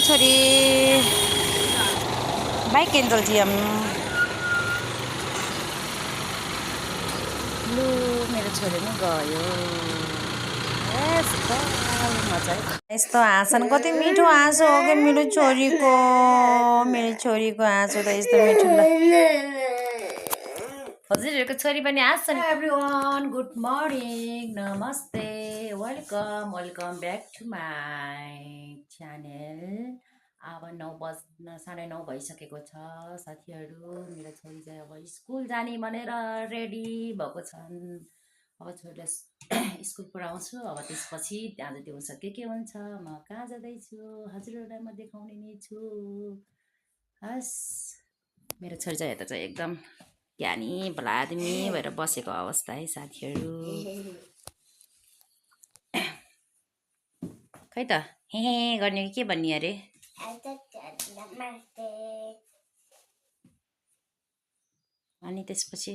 भाइ छोरी भाइ केन्जल जियम लु मेरो छोरी पनि गयो। यस्तो हाँसन कति मिठो हाँसो हो क्या मेरो छोरीको हाँसो त यस्तो मिठो ल। हजुरहरूको छोरी पनि हाँस्छ नि। एभ्रीवान गुड मर्निङ नमस्ते welcome back to my channel. अब 9 बज्न 9:30 भइसकेको छ साथीहरू। मेरो छोरी चाहिँ अब स्कुल जाने भनेर रेडी भएको छन्। अब छोरीलाई स्कुल पुऱ्याउँछु। अब त्यसपछि आज दिउँसो के हुन्छ म कहाँ जाँदैछु हजुरहरूलाई म देखाउने नै छु। हस् मेरो छोरी चाहिँ यता चाहिँ एकदम ज्ञानी भलादमी भएर बसेको अवस्था है साथीहरू। खै त हे गर्ने के भन्ने अरे। अनि त्यसपछि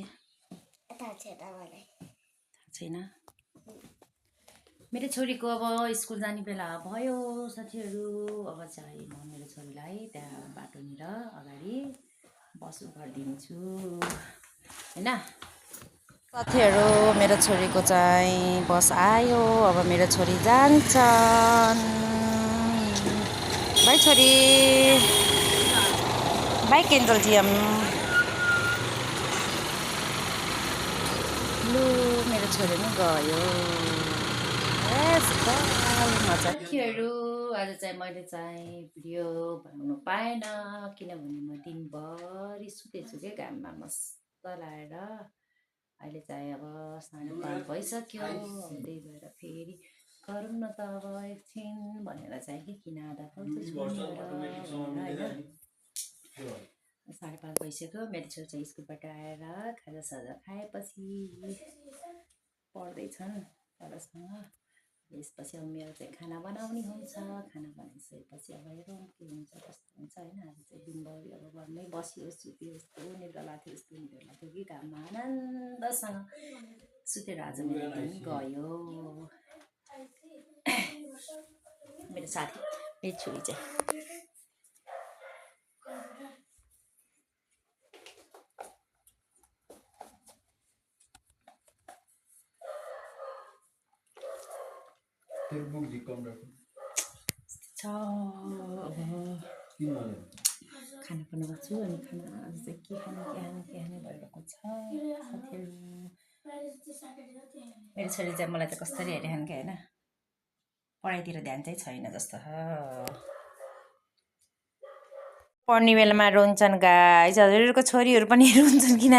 थाहा छैन। मेरो छोरीको अब स्कुल जाने बेला भयो साथीहरू। अब चाहिँ म मेरो छोरीलाई त्यहाँ बाटोनिर अगाडि बस गरिदिन्छु हैन साथीहरू। मेरो छोरीको चाहिँ बस आयो। अब मेरो छोरी जान्छन्। भाइ छोरी भाइ केन्जल जियम लु मेरो छोरी पनि गयो। साथीहरू आज चाहिँ मैले चाहिँ भिडियो बनाउनु पाएन किनभने म दिनभरि सुतेछु क्या घाममा मस्त लाएर। अहिले चाहिँ अब 5:30 भइसक्यो। त्यही भएर फेरि गरौँ न त अब एकछिन भनेर चाहिँ कि किन आधा फाल्तु होइन 5:30 भइसक्यो। मेरो छोरी चाहिँ स्कुलबाट आएर खाजासाजा खाएपछि पढ्दैछन् तलसँग। यसपछि अब मेरो चाहिँ खाना बनाउने हुन्छ। खाना बनाइसकेपछि अब हेरौँ के हुन्छ कस्तो हुन्छ होइन। आज चाहिँ दिनभरि अब घरमै बसियो सुत्यो यस्तो निद्रा लाग्थ्यो यस्तो निद्रा लाग्थ्यो कि घाममा आनन्दसँग सुतेर आज मेरो दिन गयो। मेरो साथी मेरो छोरी चाहिँ खाना बनाएको छु। अनि खाना आज चाहिँ के खाने भइरहेको छ साथीहरू। मेरो छोरी चाहिँ मलाई त कसरी हेरिरहन् क्या होइन। पढाइतिर ध्यान चाहिँ छैन जस्तो छ। पढ्ने बेलामा रुन्छन् गाइस। हजुरहरूको छोरीहरू पनि रुन्छन् किन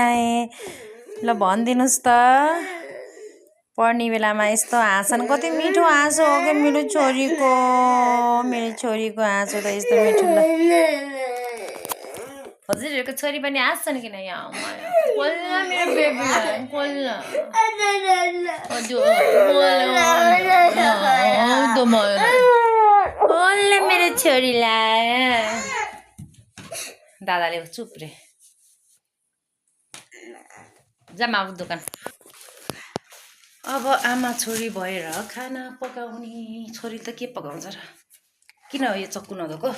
ल भनिदिनुहोस् त। पढ्ने बेलामा यस्तो हाँसन कति मिठो हाँसो हो क्या मेरो छोरीको हाँसो त यस्तो मिठो ल। हजुरहरूको छोरी पनि हाँस्छ नि किन यहाँ मेरो बेबीलाई मेरो छोरीलाई दादाले चुप रे जामा दोकान। अब आमा छोरी भएर खाना पकाउने। छोरी त के पकाउँछ र। किन हो यो चक्कु नधोको।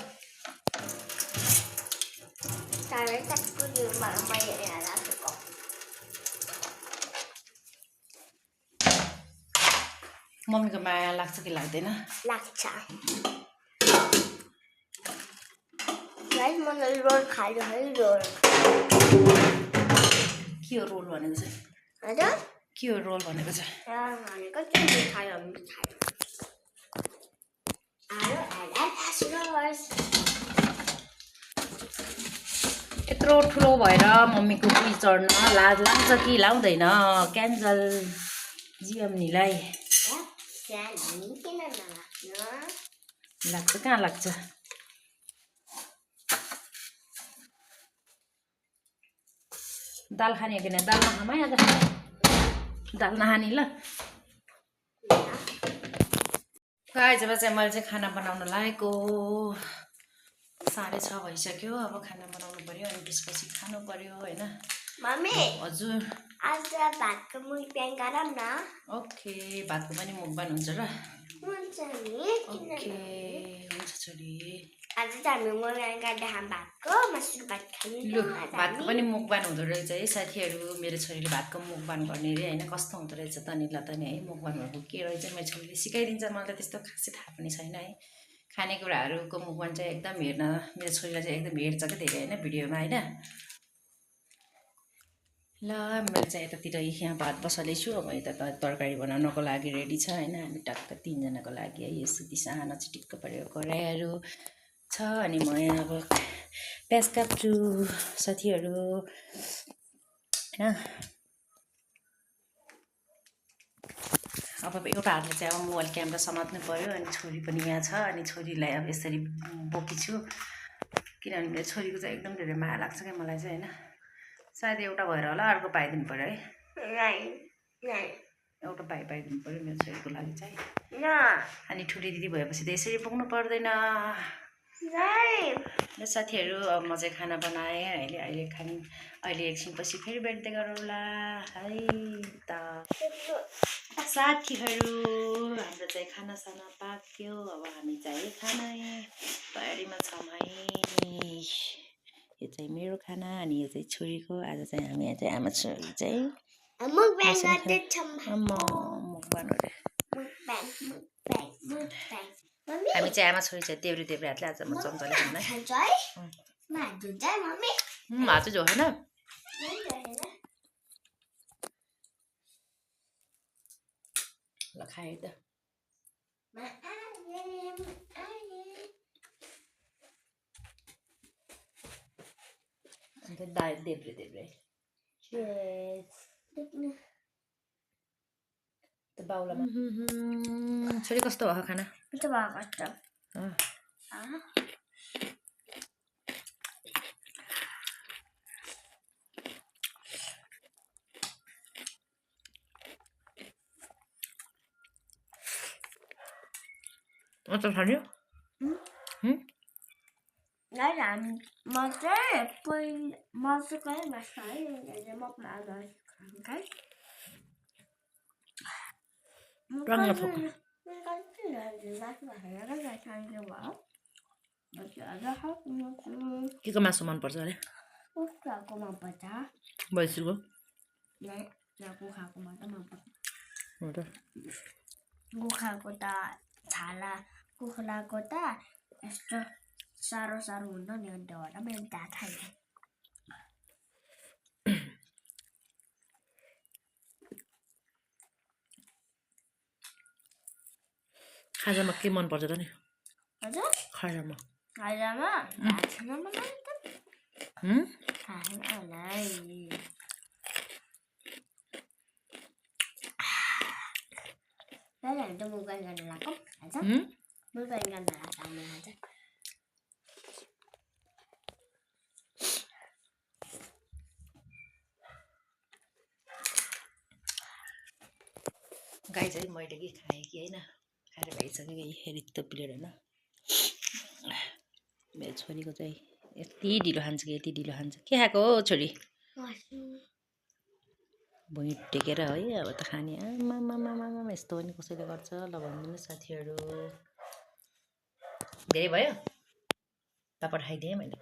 मम्मीको माया लाग्छ कि लाग्दैन। लाग्छ। मलाई रोल खाइदियो है रोल। के हो रोल भनेको चाहिँ के हो रोल भनेको चाहिँ यत्रो ठुलो भएर मम्मीको बुढी चढ्न लाज लाग्छ कि लाउँदैन क्यान्जल जियमनीलाई। लाग्छ कहाँ लाग्छ। दाल खाने हो कि दाल नखामा आज दाल नखाने ल। आज चाहिँ मैले चाहिँ खाना बनाउन लागेको 6:30 भइसक्यो। अब खाना बनाउनु पर्यो अनि त्यसपछि खानु पर्यो होइन। मम्मी हजुर आज भातको मुखबान गरौँ न। ओके भातको पनि मुखबान हुन्छ र। हुन्छ नि ओके हुन्छ छोरी। आज चाहिँ हामी मगाएर गाड्दा भातको मासुको भात खाने लु भातको पनि मुखबान हुँदो रहेछ है साथीहरू। मेरो छोरीले भातको मुखबान गर्ने अरे होइन। कस्तो हुँदो रहेछ तनिलाई त नि है। मुखबानहरूको के रहेछ मेरो छोरीले सिकाइदिन्छ। मलाई त त्यस्तो खासै थाहा पनि छैन है। खानेकुराहरूको मुखबान चाहिँ एकदम हेर्न मेरो छोरीलाई चाहिँ एकदम हेर्छ क्या धेरै होइन भिडियोमा होइन। ल मैले चाहिँ यतातिर यहाँ भात बसालेछु। अब यता त तरकारी बनाउनको लागि रेडी छ होइन। हामी टक्क 3जनाको लागि है। यसरी सानो चिटिक्क परेको कराईहरू छ। अनि म यहाँ अब प्याज काट्छु साथीहरू होइन। अब एउटा हातले चाहिँ अब मोबाइल क्यामेरा समात्नु पऱ्यो। अनि छोरी पनि यहाँ छ। अनि छोरीलाई अब यसरी बोकिछु किनभने मेरो छोरीको चाहिँ एकदम धेरै माया लाग्छ क्या मलाई चाहिँ होइन। सायद एउटा भएर होला अर्को पाइदिनु पऱ्यो है। एउटा पाइदिनु पऱ्यो मेरो छोरीको लागि चाहिँ। अनि ठुली दिदी भएपछि त यसरी पुग्नु पर्दैन र साथीहरू। अब म चाहिँ खाना बनाएँ अहिले एकछिनपछि फेरि भेट्दै गरौँला है त साथीहरू। हाम्रो चाहिँ खानासाना पाक्यो। अब हामी चाहिँ खाना तयारीमा छौँ है। यो चाहिँ मेरो खाना अनि यो चाहिँ छोरीको। आज चाहिँ हामी यहाँ चाहिँ आमा छोरी चाहिँ हामी चाहिँ आमा छोरी चाहिँ देब्रे हातले आज म चम्चाले खाना हात जो होइन। ल खाए त अन्त देब्रे बाउलामा छोरी कस्तो भयो खाना? मिठो भएको छ। अचार खान्यो? म चाहिँ मसुकै बस्छ है। के को मासु मनपर्छ अरे? कुखुराको मनपर्छ। भैँसीको? कुखुराको मात्रै मनपर्छ। हो त। कुखुराको त छाला कुखुराको त यस्तो साह्रो हुन्छ नि। अन्त होला मैले थाहा छैन। खाजामा के मनपर्छ त नि? हजुर खाजामा खाजामा हामी त मुगन गर्न लाग्छौँ आज। मुगन गर्न लाग्छ हामी आज। गाई चाहिँ मैले कि खाएँ कि होइन। खाएर भइसक्यो कि रित्तो प्लेट होइन। मेरो छोरीको चाहिँ यति ढिलो खान्छ कि यति ढिलो खान्छ। के खाएको हो छोरी? भुइँ टेकेर है। अब त खाने आमा यस्तो पनि कसैले गर्छ? ल भनिदिनु साथीहरू। धेरै भयो पापड खाइदिएँ मैले।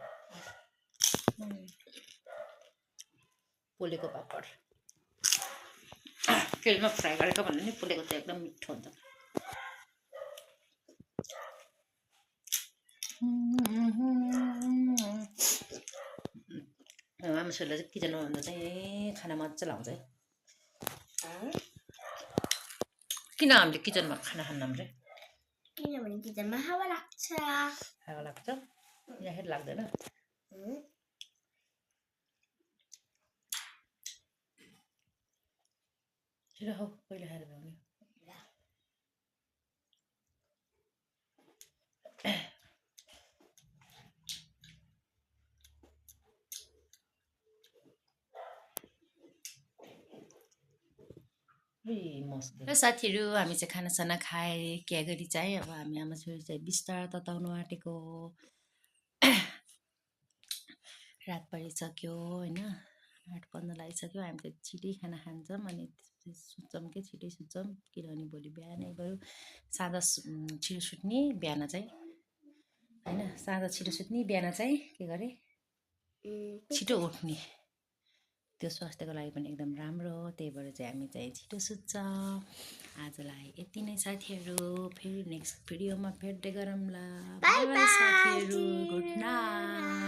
पोलेको पापड तेलमा फ्राई गरेको भन्दा नि पोलेको चाहिँ एकदम मिठो हुन्छ। आमा छोरीलाई चाहिँ किचनमा भन्दा चाहिँ खाना मजा लाउँछ है। किन हामीले किचनमा खाना खान्दैनौँ रे? किनभने किचनमा हावा लाग्छ। हावा लाग्छ? यहाँ लाग्दैन। छिटो हौ कहिले खाएर भ्याउने। र साथीहरू हामी चाहिँ खानासाना खाए क्या गरी चाहिँ अब हामी आमा छोरी चाहिँ बिस्तार तताउनु आँटेको। रात परिसक्यो होइन। 8:15 लागिसक्यो। हामी चाहिँ छिटै खाना खान्छौँ अनि सुत्छौँ कि छिटै सुत्छौँ किनभने भोलि बिहानै भयो। साँझ छिटो सुत्ने बिहान चाहिँ हैन साँझ छिटो सुत्ने बिहान चाहिँ के गरे छिटो उठ्ने त्यो स्वास्थ्यको लागि पनि एकदम राम्रो हो त्यही भएर चाहिँ हामी चाहिँ छिटो सुत्छ आजलाई यति नै साथीहरू फेरि नेक्स्ट भिडियोमा भेट्दै गरौँला बाई बाई साथीहरू गुड नाइट